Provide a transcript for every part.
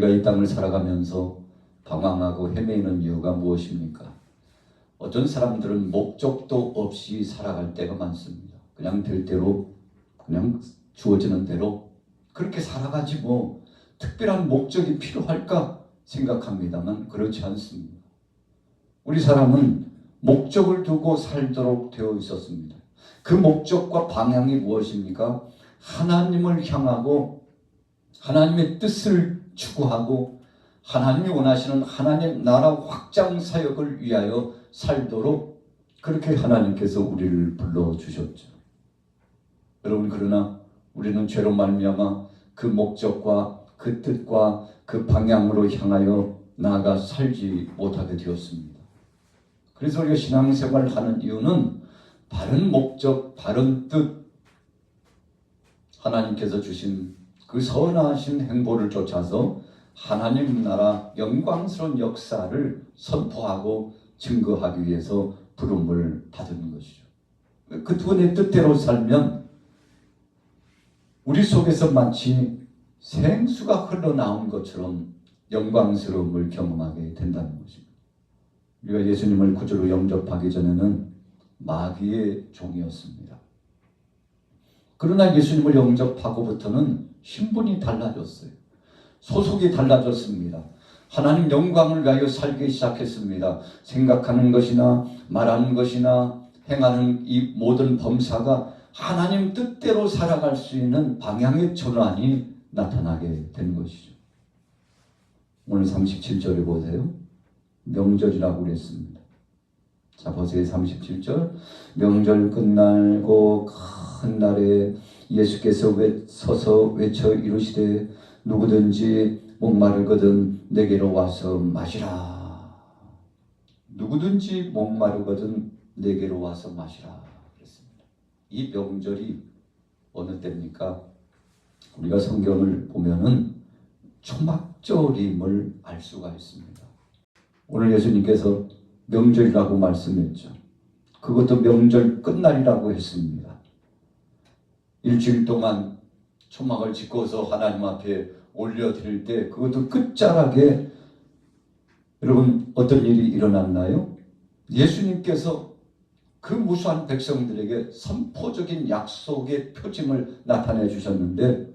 우리가 이 땅을 살아가면서 방황하고 헤매는 이유가 무엇입니까? 어떤 사람들은 목적도 없이 살아갈 때가 많습니다. 그냥 될 대로, 그냥 주어지는 대로 그렇게 살아가지 뭐 특별한 목적이 필요할까 생각합니다만 그렇지 않습니다. 우리 사람은 목적을 두고 살도록 되어 있었습니다. 그 목적과 방향이 무엇입니까? 하나님을 향하고 하나님의 뜻을 추구하고 하나님이 원하시는 하나님 나라 확장 사역을 위하여 살도록 그렇게 하나님께서 우리를 불러주셨죠. 여러분, 그러나 우리는 죄로 말미암아 그 목적과 그 뜻과 그 방향으로 향하여 나아가 살지 못하게 되었습니다. 그래서 우리가 신앙생활을 하는 이유는 바른 목적, 바른 뜻, 하나님께서 주신 그 선하신 행보를 쫓아서 하나님 나라 영광스러운 역사를 선포하고 증거하기 위해서 부름을 받은 것이죠. 그 두 분의 뜻대로 살면 우리 속에서 마치 생수가 흘러나온 것처럼 영광스러움을 경험하게 된다는 것입니다. 우리가 예수님을 구주로 영접하기 전에는 마귀의 종이었습니다. 그러나 예수님을 영접하고부터는 신분이 달라졌어요. 소속이 달라졌습니다. 하나님 영광을 위하여 살기 시작했습니다. 생각하는 것이나 말하는 것이나 행하는 이 모든 범사가 하나님 뜻대로 살아갈 수 있는 방향의 전환이 나타나게 된 것이죠. 오늘 37절에 보세요. 명절이라고 그랬습니다. 자, 보세요. 37절. 명절 끝나고 큰 날에 예수께서 서서 외쳐 이르시되 누구든지 목마르거든 내게로 와서 마시라. 누구든지 목마르거든 내게로 와서 마시라 그랬습니다. 이 명절이 어느 때입니까? 우리가 성경을 보면은 초막절임을 알 수가 있습니다. 오늘 예수님께서 명절이라고 말씀했죠. 그것도 명절 끝날이라고 했습니다. 일주일 동안 초막을 짓고서 하나님 앞에 올려드릴 때 그것도 끝자락에 여러분 어떤 일이 일어났나요? 예수님께서 그 무수한 백성들에게 선포적인 약속의 표징을 나타내 주셨는데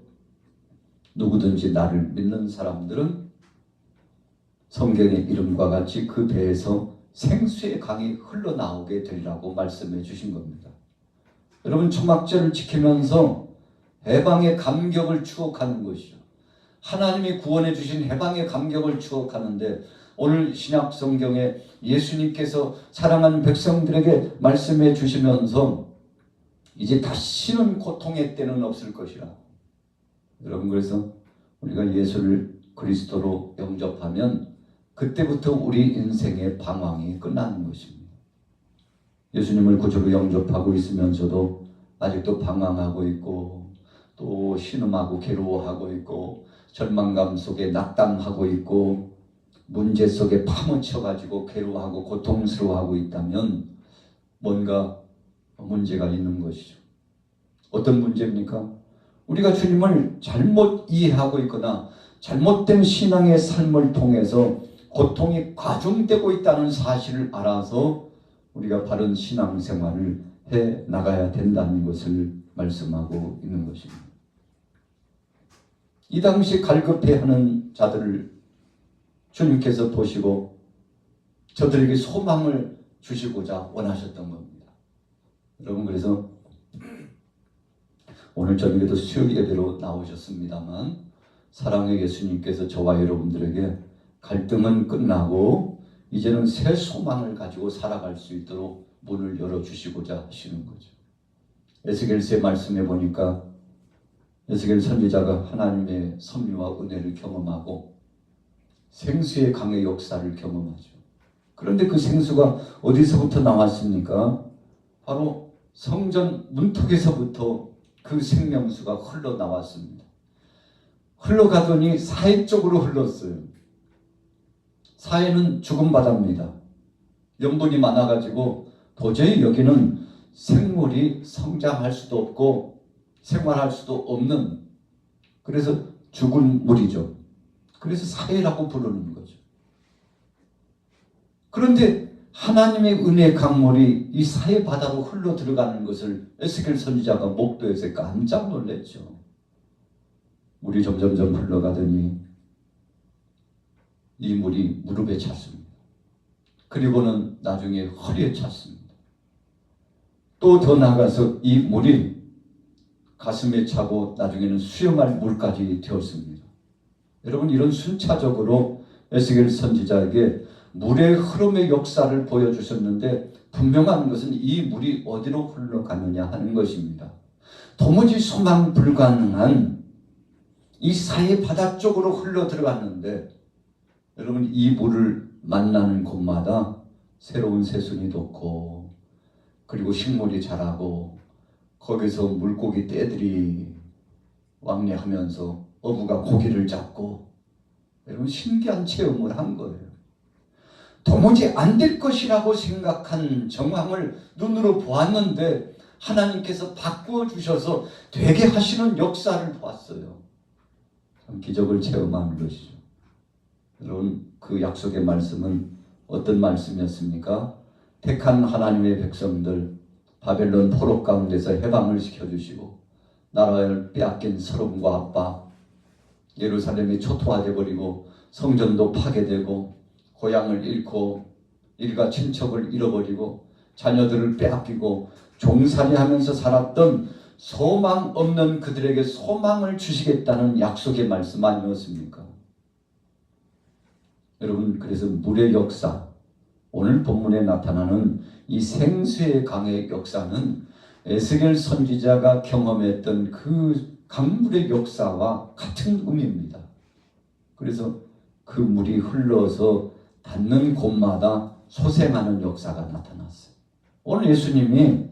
누구든지 나를 믿는 사람들은 성경의 이름과 같이 그 배에서 생수의 강이 흘러나오게 되리라고 말씀해 주신 겁니다. 여러분, 초막절을 지키면서 해방의 감격을 추억하는 것이죠. 하나님이 구원해 주신 해방의 감격을 추억하는데 오늘 신약 성경에 예수님께서 사랑하는 백성들에게 말씀해 주시면서 이제 다시는 고통의 때는 없을 것이라. 여러분, 그래서 우리가 예수를 그리스도로 영접하면 그때부터 우리 인생의 방황이 끝나는 것입니다. 예수님을 구주로 영접하고 있으면서도 아직도 방황하고 있고 또 신음하고 괴로워하고 있고 절망감 속에 낙담하고 있고 문제 속에 파묻혀가지고 괴로워하고 고통스러워하고 있다면 뭔가 문제가 있는 것이죠. 어떤 문제입니까? 우리가 주님을 잘못 이해하고 있거나 잘못된 신앙의 삶을 통해서 고통이 과중되고 있다는 사실을 알아서 우리가 바른 신앙생활을 해 나가야 된다는 것을 말씀하고 있는 것입니다. 이 당시 갈급해하는 자들을 주님께서 보시고 저들에게 소망을 주시고자 원하셨던 겁니다. 여러분, 그래서 오늘 저녁에도 수요 예배로 나오셨습니다만 사랑의 예수님께서 저와 여러분들에게 갈등은 끝나고 이제는 새 소망을 가지고 살아갈 수 있도록 문을 열어주시고자 하시는 거죠. 에스겔서의 말씀에 보니까 에스겔 선지자가 하나님의 섭리와 은혜를 경험하고 생수의 강의 역사를 경험하죠. 그런데 그 생수가 어디서부터 나왔습니까? 바로 성전 문턱에서부터 그 생명수가 흘러나왔습니다. 흘러가더니 사해 쪽으로 흘렀어요. 사해는 죽은 바다입니다. 염분이 많아가지고 도저히 여기는 생물이 성장할 수도 없고 생활할 수도 없는, 그래서 죽은 물이죠. 그래서 사해라고 부르는 거죠. 그런데 하나님의 은혜 강물이 이 사해 바다로 흘러 들어가는 것을 에스겔 선지자가 목도에서 깜짝 놀랐죠. 물이 점점점 흘러가더니 이 물이 무릎에 찼습니다. 그리고는 나중에 허리에 찼습니다. 또 더 나아가서 이 물이 가슴에 차고 나중에는 수영할 물까지 되었습니다. 여러분, 이런 순차적으로 에스겔 선지자에게 물의 흐름의 역사를 보여주셨는데 분명한 것은 이 물이 어디로 흘러가느냐 하는 것입니다. 도무지 소망 불가능한 이 사해 바다 쪽으로 흘러 들어갔는데 여러분, 이 물을 만나는 곳마다 새로운 새순이 돋고 그리고 식물이 자라고 거기서 물고기 떼들이 왕래하면서 어부가 고기를 잡고 여러분, 신기한 체험을 한 거예요. 도무지 안 될 것이라고 생각한 정황을 눈으로 보았는데 하나님께서 바꾸어 주셔서 되게 하시는 역사를 보았어요. 참 기적을 체험한 것이죠. 여러분, 그 약속의 말씀은 어떤 말씀이었습니까? 택한 하나님의 백성들 바벨론 포로 가운데서 해방을 시켜주시고 나라를 빼앗긴 서름과 압박, 예루살렘이 초토화돼 버리고 성전도 파괴되고 고향을 잃고 일가 친척을 잃어버리고 자녀들을 빼앗기고 종살이하면서 살았던 소망 없는 그들에게 소망을 주시겠다는 약속의 말씀 아니었습니까? 여러분, 그래서 물의 역사, 오늘 본문에 나타나는 이 생수의 강의 역사는 에스겔 선지자가 경험했던 그 강물의 역사와 같은 의미입니다. 그래서 그 물이 흘러서 닿는 곳마다 소생하는 역사가 나타났어요. 오늘 예수님이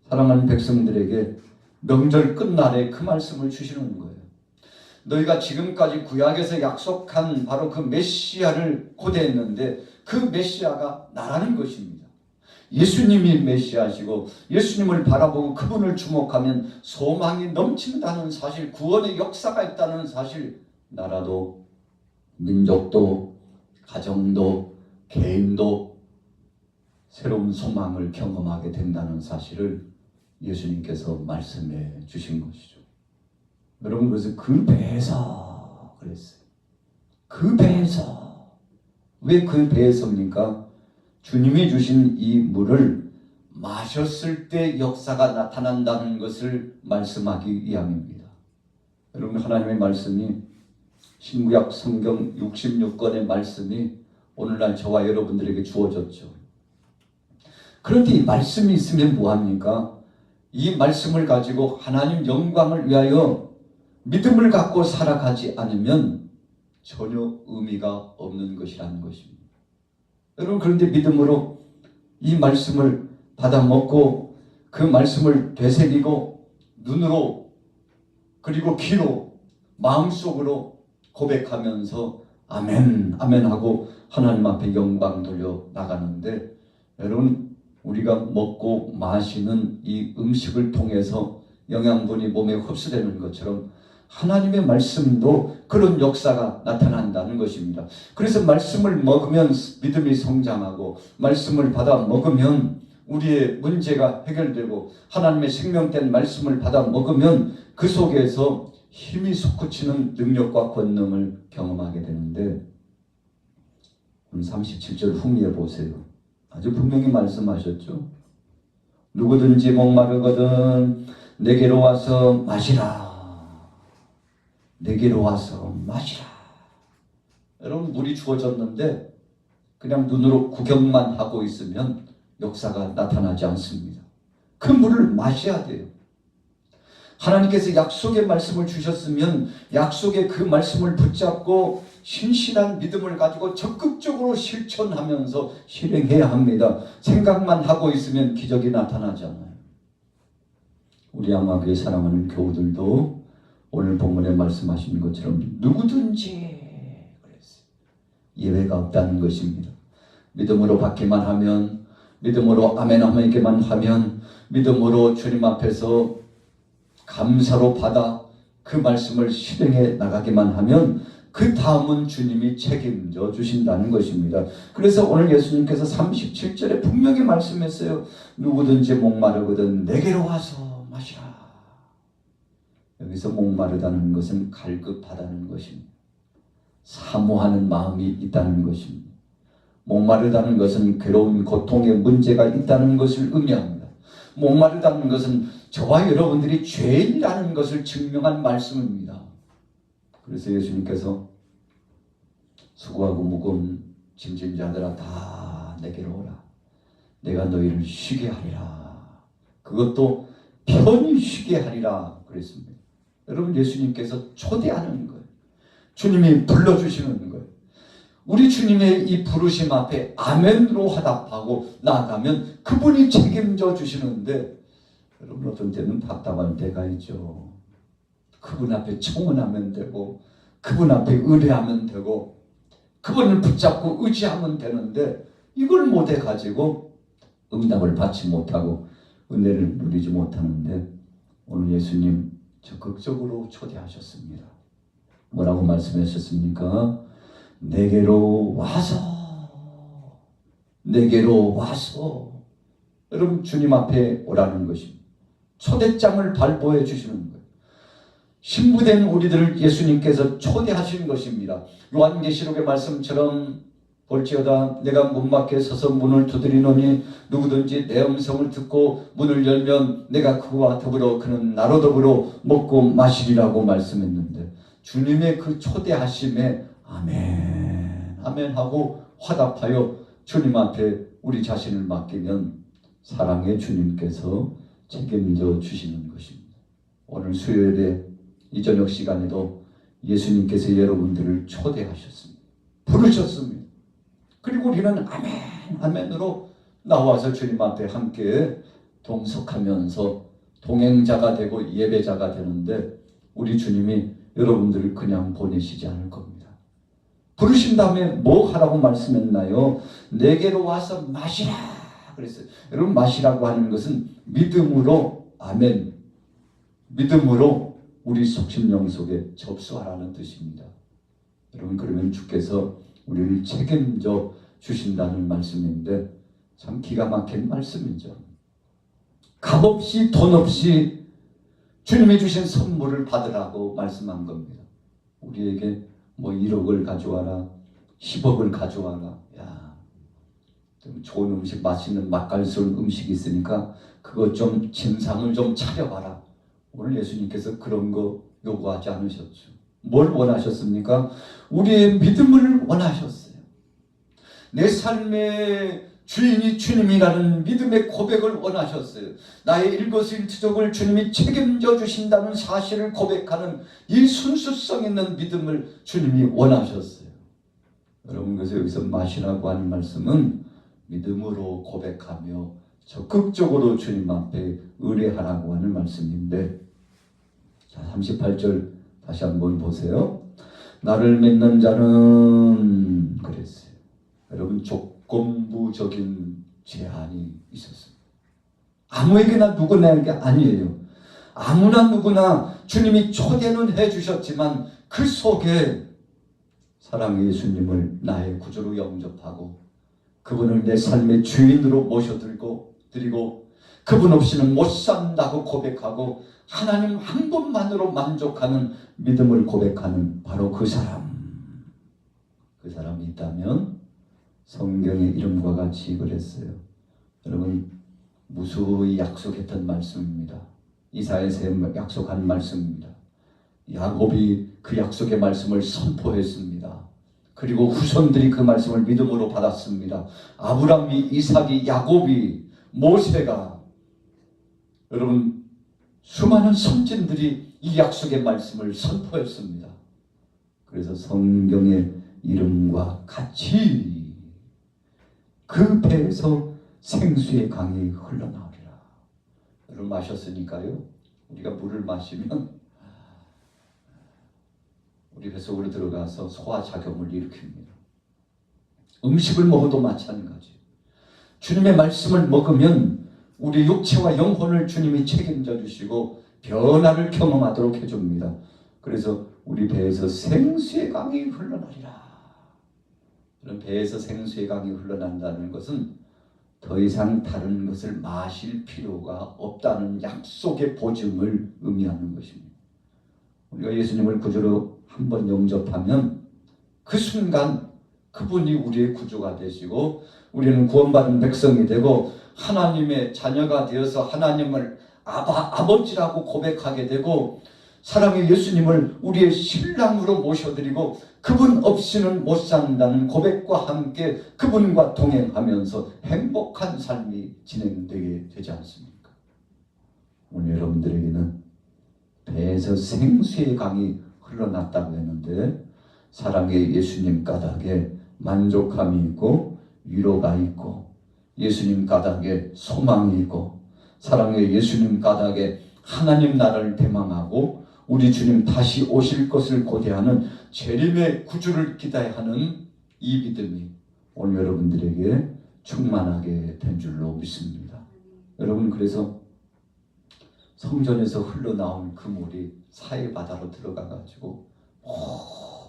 사랑하는 백성들에게 명절 끝날에 그 말씀을 주시는 거예요. 너희가 지금까지 구약에서 약속한 바로 그 메시아를 고대했는데 그 메시아가 나라는 것입니다. 예수님이 메시아시고 예수님을 바라보고 그분을 주목하면 소망이 넘친다는 사실, 구원의 역사가 있다는 사실, 나라도 민족도 가정도 개인도 새로운 소망을 경험하게 된다는 사실을 예수님께서 말씀해 주신 것이죠. 여러분, 그래서 그 배에서 그랬어요. 그 배에서. 왜 그 배에서입니까? 주님이 주신 이 물을 마셨을 때 역사가 나타난다는 것을 말씀하기 위함입니다. 여러분, 하나님의 말씀이 신구약 성경 66권의 말씀이 오늘날 저와 여러분들에게 주어졌죠. 그런데 이 말씀이 있으면 뭐합니까? 이 말씀을 가지고 하나님 영광을 위하여 믿음을 갖고 살아가지 않으면 전혀 의미가 없는 것이라는 것입니다. 여러분, 그런데 믿음으로 이 말씀을 받아 먹고 그 말씀을 되새기고 눈으로 그리고 귀로 마음속으로 고백하면서 아멘 아멘 하고 하나님 앞에 영광 돌려 나가는데, 여러분, 우리가 먹고 마시는 이 음식을 통해서 영양분이 몸에 흡수되는 것처럼 하나님의 말씀도 그런 역사가 나타난다는 것입니다. 그래서 말씀을 먹으면 믿음이 성장하고 말씀을 받아 먹으면 우리의 문제가 해결되고 하나님의 생명된 말씀을 받아 먹으면 그 속에서 힘이 솟구치는 능력과 권능을 경험하게 되는데, 37절 후미에 보세요. 아주 분명히 말씀하셨죠. 누구든지 목마르거든 내게로 와서 마시라. 내게로 와서 마시라. 여러분, 물이 주어졌는데 그냥 눈으로 구경만 하고 있으면 역사가 나타나지 않습니다. 그 물을 마셔야 돼요. 하나님께서 약속의 말씀을 주셨으면 약속의 그 말씀을 붙잡고 신실한 믿음을 가지고 적극적으로 실천하면서 실행해야 합니다. 생각만 하고 있으면 기적이 나타나지 않아요. 우리 아마교회 사랑하는 교우들도 오늘 본문에 말씀하신 것처럼 누구든지 그랬어요. 예외가 없다는 것입니다. 믿음으로 받기만 하면, 믿음으로 아멘 하기만 하면, 믿음으로 주님 앞에서 감사로 받아 그 말씀을 실행해 나가기만 하면 그 다음은 주님이 책임져 주신다는 것입니다. 그래서 오늘 예수님께서 37절에 분명히 말씀했어요. 누구든지 목마르거든 내게로 와서 마시라. 여기서 목마르다는 것은 갈급하다는 것입니다. 사모하는 마음이 있다는 것입니다. 목마르다는 것은 괴로운 고통의 문제가 있다는 것을 의미합니다. 목마르다는 것은 저와 여러분들이 죄인이라는 것을 증명한 말씀입니다. 그래서 예수님께서 수고하고 무거운 짐진 자들아 다 내게로 오라. 내가 너희를 쉬게 하리라. 그것도 편히 쉬게 하리라 그랬습니다. 여러분, 예수님께서 초대하는 거예요. 주님이 불러주시는 거예요. 우리 주님의 이 부르심 앞에 아멘으로 화답하고 나아가면 그분이 책임져 주시는데, 여러분 어떤 때는 답답할 때가 있죠. 그분 앞에 청원하면 되고 그분 앞에 의뢰하면 되고 그분을 붙잡고 의지하면 되는데 이걸 못해가지고 응답을 받지 못하고 은혜를 누리지 못하는데, 오늘 예수님 적극적으로 초대하셨습니다. 뭐라고 말씀하셨습니까? 내게로 와서, 내게로 와서. 여러분, 주님 앞에 오라는 것입니다. 초대장을 발부해 주시는 거예요. 신부된 우리들을 예수님께서 초대하신 것입니다. 요한계시록의 말씀처럼 볼지어다 내가 문 밖에 서서 문을 두드리노니 누구든지 내 음성을 듣고 문을 열면 내가 그와 더불어 그는 나로 더불어 먹고 마시리라고 말씀했는데, 주님의 그 초대하심에 아멘 아멘 하고 화답하여 주님 앞에 우리 자신을 맡기면 사랑의 주님께서 책임져 주시는 것입니다. 오늘 수요일에 이 저녁 시간에도 예수님께서 여러분들을 초대하셨습니다. 부르셨습니다. 그리고 우리는 아멘 아멘으로 나와서 주님 앞에 함께 동석하면서 동행자가 되고 예배자가 되는데, 우리 주님이 여러분들을 그냥 보내시지 않을 겁니다. 부르신 다음에 뭐 하라고 말씀했나요? 내게로 와서 마시라 그랬어요. 여러분, 마시라고 하는 것은 믿음으로, 아멘, 믿음으로 우리 속심령 속에 접수하라는 뜻입니다. 여러분, 그러면 주께서 우리를 책임져 주신다는 말씀인데 참 기가 막힌 말씀이죠. 값없이 돈 없이 주님이 주신 선물을 받으라고 말씀한 겁니다. 우리에게 뭐 1억을 가져와라, 10억을 가져와라. 야, 좀 좋은 음식, 맛있는 맛깔스러운 음식이 있으니까 그거 좀 진상을 좀 차려봐라. 오늘 예수님께서 그런 거 요구하지 않으셨죠. 뭘 원하셨습니까? 우리의 믿음을 원하셨어요. 내 삶의 주인이 주님이라는 믿음의 고백을 원하셨어요. 나의 일거수일투족을 주님이 책임져 주신다는 사실을 고백하는 이 순수성 있는 믿음을 주님이 원하셨어요. 여러분, 그래서 여기서 마시라고 하는 말씀은 믿음으로 고백하며 적극적으로 주님 앞에 의뢰하라고 하는 말씀인데, 자, 38절 다시 한번 보세요. 나를 믿는 자는 그랬어요. 여러분, 조건부적인 제한이 있었습니다. 아무에게나 누구나에게 아니에요. 아무나 누구나 주님이 초대는 해주셨지만 그 속에 사랑의 예수님을 나의 구주로 영접하고 그분을 내 삶의 주인으로 모셔드리고 그분 없이는 못 산다고 고백하고 하나님 한 분만으로 만족하는 믿음을 고백하는 바로 그 사람이 있다면 성경의 이름과 같이 그랬어요. 여러분, 무수히 약속했던 말씀입니다. 이사야서 약속한 말씀입니다. 야곱이 그 약속의 말씀을 선포했습니다. 그리고 후손들이 그 말씀을 믿음으로 받았습니다. 아브라함이, 이삭이, 야곱이, 모세가, 여러분, 수많은 선진들이 이 약속의 말씀을 선포했습니다. 그래서 성경의 이름과 같이 그 배에서 생수의 강이 흘러나오리라. 여러분, 마셨으니까요, 우리가 물을 마시면 우리 배 속으로 들어가서 소화작용을 일으킵니다. 음식을 먹어도 마찬가지. 주님의 말씀을 먹으면 우리 육체와 영혼을 주님이 책임져 주시고 변화를 경험하도록 해줍니다. 그래서 우리 배에서 생수의 강이 흘러나리라. 그런 배에서 생수의 강이 흘러난다는 것은 더 이상 다른 것을 마실 필요가 없다는 약속의 보증을 의미하는 것입니다. 우리가 예수님을 구주로 한번 영접하면 그 순간 그분이 우리의 구주가 되시고 우리는 구원받은 백성이 되고 하나님의 자녀가 되어서 하나님을 아버지라고 고백하게 되고 사랑의 예수님을 우리의 신랑으로 모셔드리고 그분 없이는 못 산다는 고백과 함께 그분과 동행하면서 행복한 삶이 진행되게 되지 않습니까? 오늘 여러분들에게는 배에서 생수의 강이 흘러났다고 했는데 사랑의 예수님 까닭에 만족함이 있고 위로가 있고 예수님 까닭에 소망이 있고 사랑의 예수님 까닭에 하나님 나라를 대망하고 우리 주님 다시 오실 것을 고대하는 재림의 구주를 기대하는 이 믿음이 오늘 여러분들에게 충만하게 된 줄로 믿습니다. 여러분, 그래서 성전에서 흘러나온 그 물이 사해바다로 들어가가지고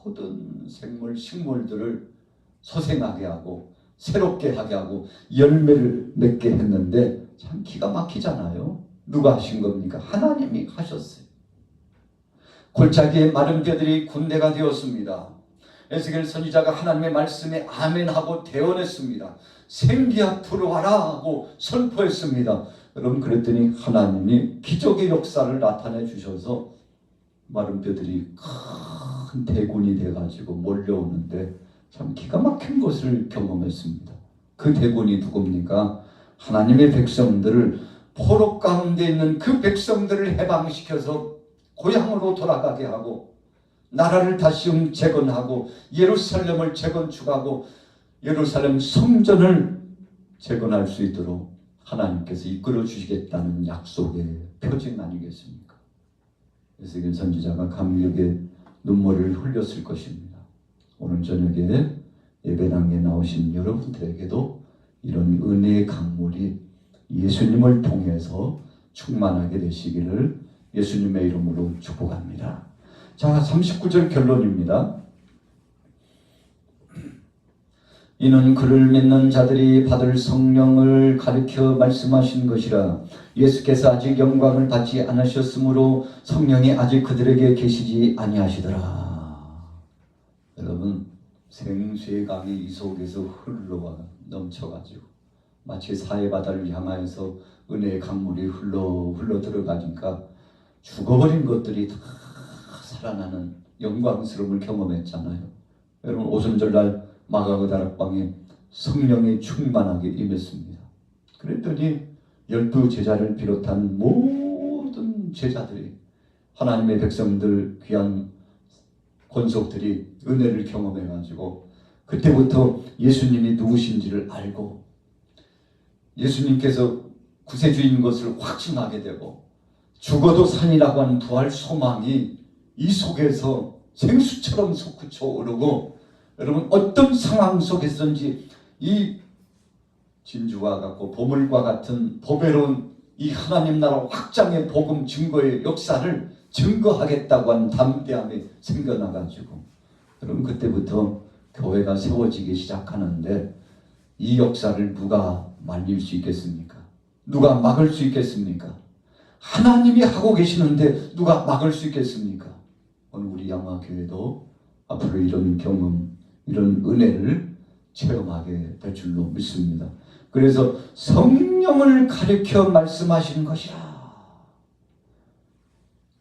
모든 생물, 식물들을 소생하게 하고 새롭게 하게 하고 열매를 맺게 했는데 참 기가 막히잖아요. 누가 하신 겁니까? 하나님이 하셨어요. 골짜기에 마른 뼈들이 군대가 되었습니다. 에스겔 선지자가 하나님의 말씀에 아멘하고 대언했습니다. 생기야 불어와라 하고 선포했습니다. 여러분, 그랬더니 하나님이 기적의 역사를 나타내 주셔서 마른 뼈들이 큰 대군이 돼가지고 몰려오는데 참 기가 막힌 것을 경험했습니다. 그 대군이 누굽니까? 하나님의 백성들을 포로 가운데 있는 그 백성들을 해방시켜서 고향으로 돌아가게 하고 나라를 다시 재건하고 예루살렘을 재건축하고 예루살렘 성전을 재건할 수 있도록 하나님께서 이끌어 주시겠다는 약속의 표징 아니겠습니까? 에스겔 선지자가 감격의 눈물을 흘렸을 것입니다. 오늘 저녁에 예배당에 나오신 여러분들에게도 이런 은혜의 강물이 예수님을 통해서 충만하게 되시기를 예수님의 이름으로 축복합니다. 자, 39절 결론입니다. 이는 그를 믿는 자들이 받을 성령을 가르쳐 말씀하신 것이라. 예수께서 아직 영광을 받지 않으셨으므로 성령이 아직 그들에게 계시지 아니하시더라. 여러분, 생수의 강이 이 속에서 흘러와 넘쳐가지고 마치 사해바다를 향하여서 은혜의 강물이 흘러 들어가니까 죽어버린 것들이 다 살아나는 영광스러움을 경험했잖아요. 여러분, 오순절날 마가그 다락방에 성령이 충만하게 임했습니다. 그랬더니 12 제자를 비롯한 모든 제자들이 하나님의 백성들 귀한 권속들이 은혜를 경험해가지고 그때부터 예수님이 누구신지를 알고 예수님께서 구세주인 것을 확신하게 되고 죽어도 산이라고 하는 부활 소망이 이 속에서 생수처럼 솟구쳐 오르고 여러분, 어떤 상황 속에서든지 이 진주와 같고 보물과 같은 보배로운 이 하나님 나라 확장의 복음 증거의 역사를 증거하겠다고 하는 담대함이 생겨나가지고 여러분, 그때부터 교회가 세워지기 시작하는데 이 역사를 누가 말릴 수 있겠습니까? 누가 막을 수 있겠습니까? 하나님이 하고 계시는데 누가 막을 수 있겠습니까? 오늘 우리 양화교회도 앞으로 이런 경험, 이런 은혜를 체험하게 될 줄로 믿습니다. 그래서 성령을 가르쳐 말씀하시는 것이라.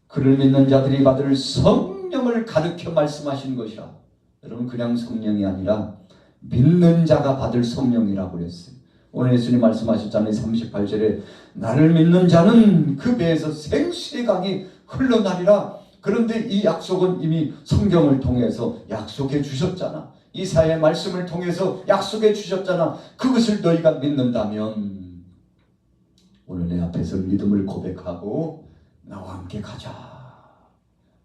그를 믿는 자들이 받을 성령을 가르쳐 말씀하시는 것이라. 여러분, 그냥 성령이 아니라 믿는 자가 받을 성령이라고 그랬어요. 오늘 예수님 말씀하셨잖아요. 38절에 나를 믿는 자는 그 배에서 생수의 강이 흘러나리라. 그런데 이 약속은 이미 성경을 통해서 약속해 주셨잖아. 이사야의 말씀을 통해서 약속해 주셨잖아. 그것을 너희가 믿는다면 오늘 내 앞에서 믿음을 고백하고 나와 함께 가자.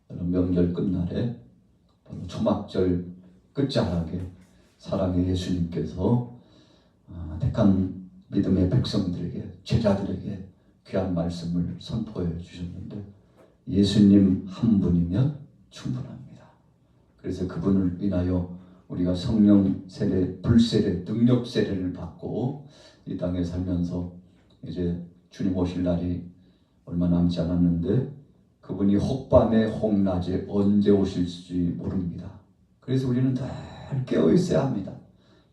명절 끝날에 바로 초막절 끝자락에 사랑의 예수님께서 택한 믿음의 백성들에게, 제자들에게 귀한 말씀을 선포해 주셨는데 예수님 한 분이면 충분합니다. 그래서 그분을 인하여 우리가 성령 세례, 불세례, 능력 세례를 받고 이 땅에 살면서 이제 주님 오실 날이 얼마 남지 않았는데 그분이 혹밤에 혹낮에 언제 오실지 모릅니다. 그래서 우리는 늘 깨어 있어야 합니다.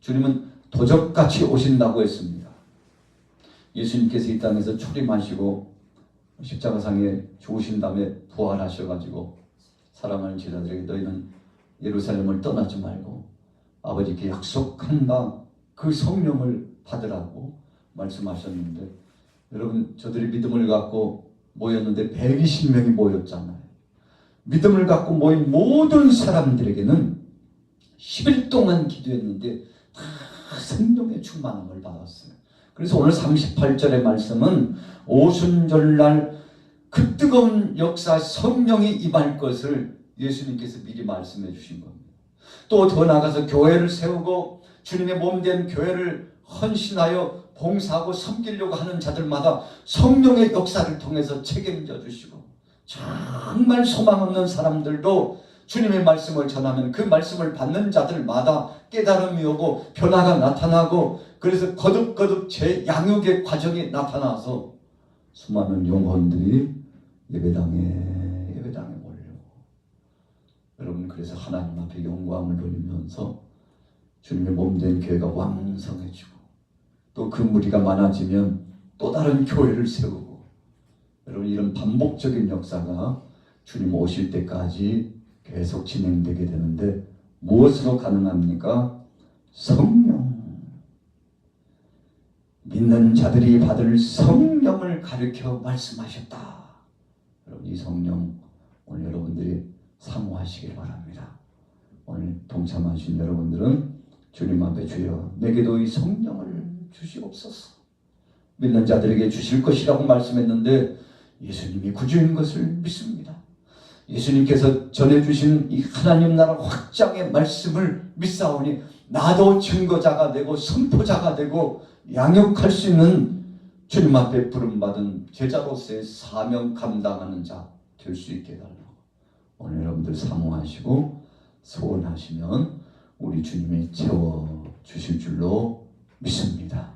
주님은 도적같이 오신다고 했습니다. 예수님께서 이 땅에서 초림하시고 십자가상에 죽으신 다음에 부활하셔가지고 사랑하는 제자들에게 너희는 예루살렘을 떠나지 말고 아버지께 약속한 바 그 성령을 받으라고 말씀하셨는데, 여러분 저들이 믿음을 갖고 모였는데 120명이 모였잖아요. 믿음을 갖고 모인 모든 사람들에게는 10일 동안 기도했는데 다 성령의 충만함을 받았어요. 그래서 오늘 38절의 말씀은 오순절날 그 뜨거운 역사 성령이 임할 것을 예수님께서 미리 말씀해 주신 겁니다. 또 더 나아가서 교회를 세우고 주님의 몸된 교회를 헌신하여 봉사하고 섬기려고 하는 자들마다 성령의 역사를 통해서 책임져 주시고, 정말 소망 없는 사람들도 주님의 말씀을 전하면 그 말씀을 받는 자들마다 깨달음이 오고 변화가 나타나고, 그래서 거듭거듭 제 양육의 과정이 나타나서 수많은 영혼들이 예배당에 몰려. 여러분, 그래서 하나님 앞에 영광을 돌리면서 주님의 몸된 교회가 왕성해지고, 또 그 무리가 많아지면 또 다른 교회를 세우고, 여러분 이런 반복적인 역사가 주님 오실 때까지 계속 진행되게 되는데, 무엇으로 가능합니까? 성령. 믿는 자들이 받을 성령을 가르쳐 말씀하셨다. 여러분 이 성령 오늘 여러분들이 사모하시길 바랍니다. 오늘 동참하신 여러분들은 주님 앞에 주여 내게도 이 성령을 주시옵소서. 믿는 자들에게 주실 것이라고 말씀했는데 예수님이 구주인 것을 믿습니다. 예수님께서 전해주신 이 하나님 나라 확장의 말씀을 믿사오니 나도 증거자가 되고 선포자가 되고 양육할 수 있는 주님 앞에 부름받은 제자로서의 사명 감당하는 자 될 수 있게 해달라고 오늘 여러분들 사모하시고 소원하시면 우리 주님이 채워주실 줄로 믿습니다.